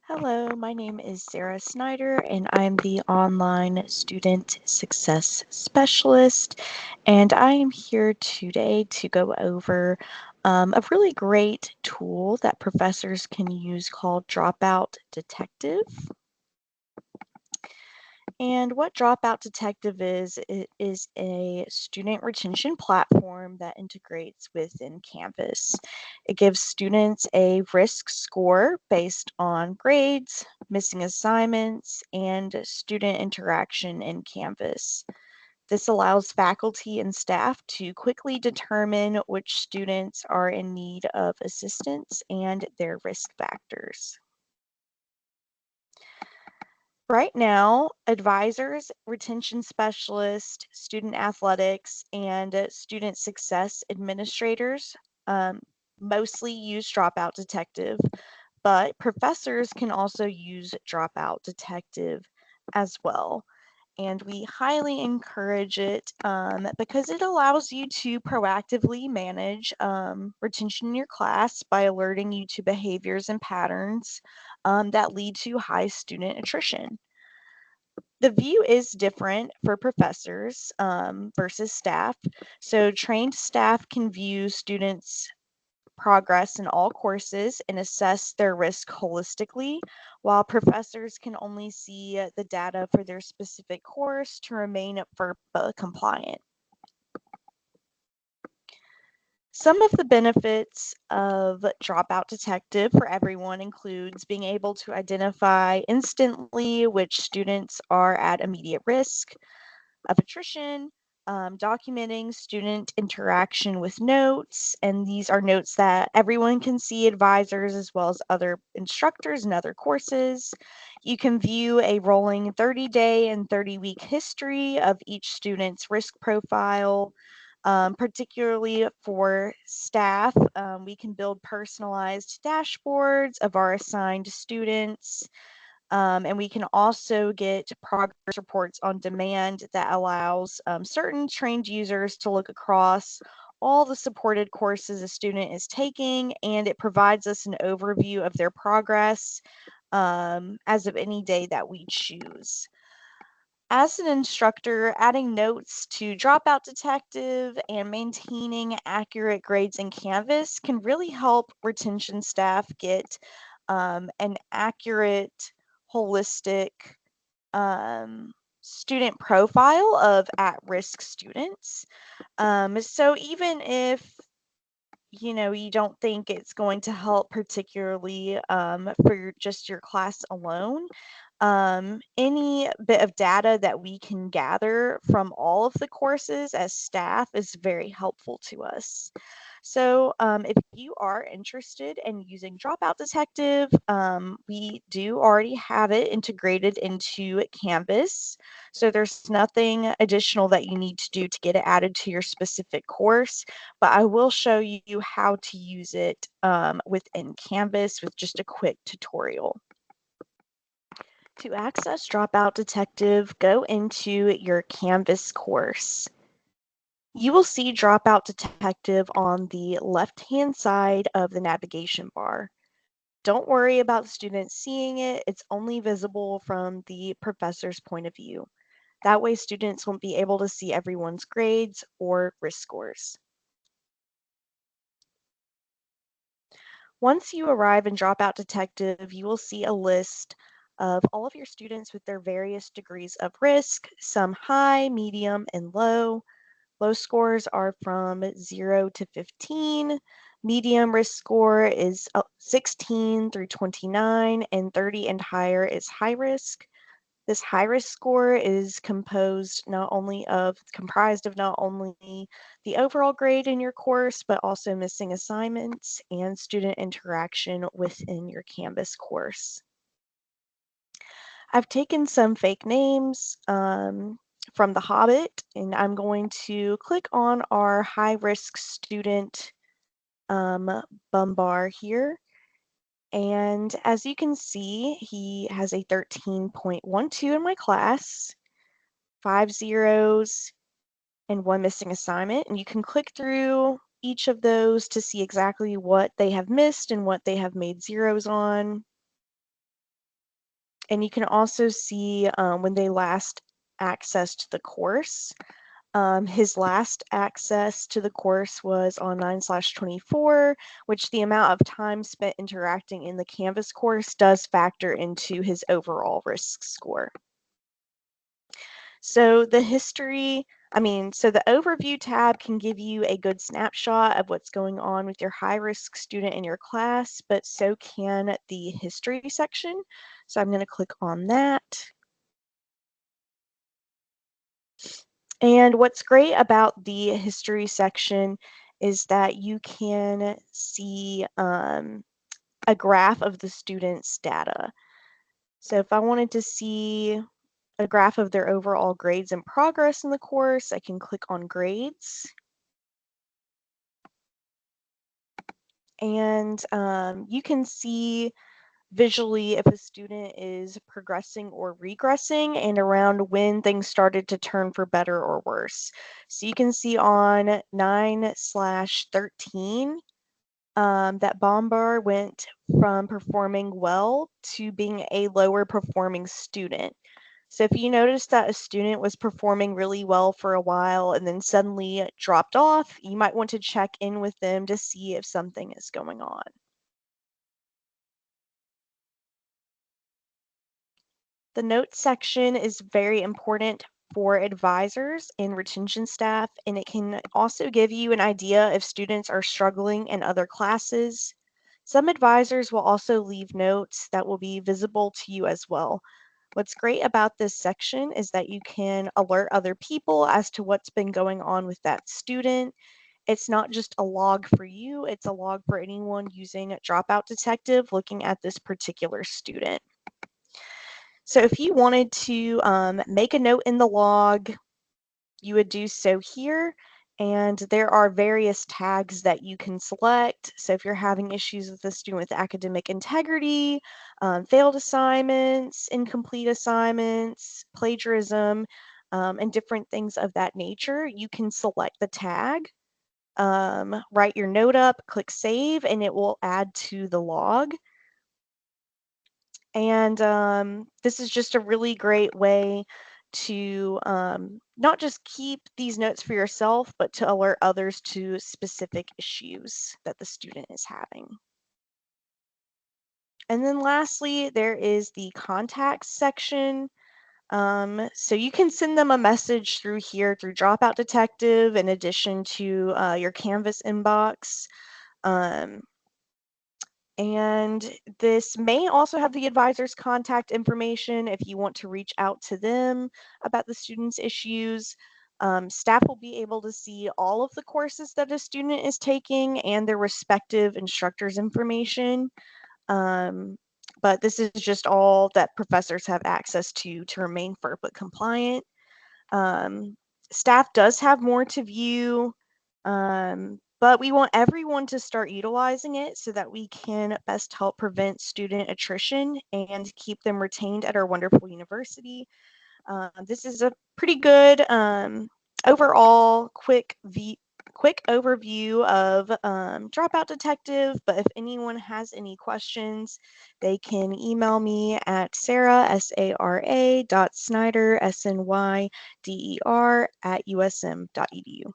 Hello, my name is Sara Snyder, and I'm the Online Student Success Specialist. And I am here today to go over a really great tool that professors can use called DropOut Detective. And what Dropout Detective is, it is a student retention platform that integrates within Canvas. It gives students a risk score based on grades, missing assignments, and student interaction in Canvas. This allows faculty and staff to quickly determine which students are in need of assistance and their risk factors. Right now, advisors, retention specialists, student athletics, and student success administrators um, mostly use Dropout Detective, but professors can also use Dropout Detective as well. And we highly encourage it because it allows you to proactively manage retention in your class by alerting you to behaviors and patterns that lead to high student attrition. The view is different for professors versus staff. So, trained staff can view students' progress in all courses and assess their risk holistically, while professors can only see the data for their specific course to remain FERPA compliant. Some of the benefits of Dropout Detective for everyone includes being able to identify instantly which students are at immediate risk of attrition, documenting student interaction with notes, and these are notes that everyone can see, advisors as well as other instructors in other courses. You can view a rolling 30-day and 30-week history of each student's risk profile. Particularly for staff, we can build personalized dashboards of our assigned students. And we can also get progress reports on demand that allows certain trained users to look across all the supported courses a student is taking, and it provides us an overview of their progress as of any day that we choose. As an instructor, adding notes to Dropout Detective and maintaining accurate grades in Canvas can really help retention staff get an accurate, holistic student profile of at-risk students. So even if you don't think it's going to help particularly for just your class alone, any bit of data that we can gather from all of the courses as staff is very helpful to us. So, if you are interested in using Dropout Detective, we do already have it integrated into Canvas. So, there's nothing additional that you need to do to get it added to your specific course, but I will show you how to use it within Canvas with just a quick tutorial. To access Dropout Detective, go into your Canvas course. You will see Dropout Detective on the left-hand side of the navigation bar. Don't worry about students seeing it, it's only visible from the professor's point of view. That way students won't be able to see everyone's grades or risk scores. Once you arrive in Dropout Detective, you will see a list of all of your students with their various degrees of risk, some high, medium, and low. Low scores are from 0 to 15. Medium risk score is 16 through 29, and 30 and higher is high risk. This high risk score is comprised of not only the overall grade in your course, but also missing assignments and student interaction within your Canvas course. I've taken some fake names from The Hobbit, and I'm going to click on our high risk student Bumbar here. And as you can see, he has a 13.12 in my class, 5 zeros, and 1 missing assignment. And you can click through each of those to see exactly what they have missed and what they have made zeros on. And you can also see when they last accessed the course. His last access to the course was on 9/24, which the amount of time spent interacting in the Canvas course does factor into his overall risk score. So the overview tab can give you a good snapshot of what's going on with your high-risk student in your class, but so can the history section. So I'm going to click on that. And what's great about the history section is that you can see a graph of the student's data. So if I wanted to see a graph of their overall grades and progress in the course, I can click on grades. And you can see visually if a student is progressing or regressing and around when things started to turn for better or worse. So you can see on 9/13 that Bombar went from performing well to being a lower performing student. So if you notice that a student was performing really well for a while and then suddenly dropped off, you might want to check in with them to see if something is going on. The notes section is very important for advisors and retention staff, and it can also give you an idea if students are struggling in other classes. Some advisors will also leave notes that will be visible to you as well. What's great about this section is that you can alert other people as to what's been going on with that student. It's not just a log for you, it's a log for anyone using Dropout Detective looking at this particular student. So if you wanted to make a note in the log, you would do so here. And there are various tags that you can select. So if you're having issues with a student with academic integrity, failed assignments, incomplete assignments, plagiarism, and different things of that nature, you can select the tag, write your note up, click save, and it will add to the log. And this is just a really great way to not just keep these notes for yourself, but to alert others to specific issues that the student is having. And then lastly, there is the contacts section. So you can send them a message through here through Dropout Detective in addition to your Canvas inbox. And this may also have the advisor's contact information if you want to reach out to them about the student's issues. Staff will be able to see all of the courses that a student is taking and their respective instructor's information. But this is just all that professors have access to remain FERPA compliant. Um, Staff does have more to view, but we want everyone to start utilizing it so that we can best help prevent student attrition and keep them retained at our wonderful university. This is a pretty good overall quick overview of Dropout Detective, but if anyone has any questions, they can email me at Sara, Sara.Snyder, Snyder, @usm.edu.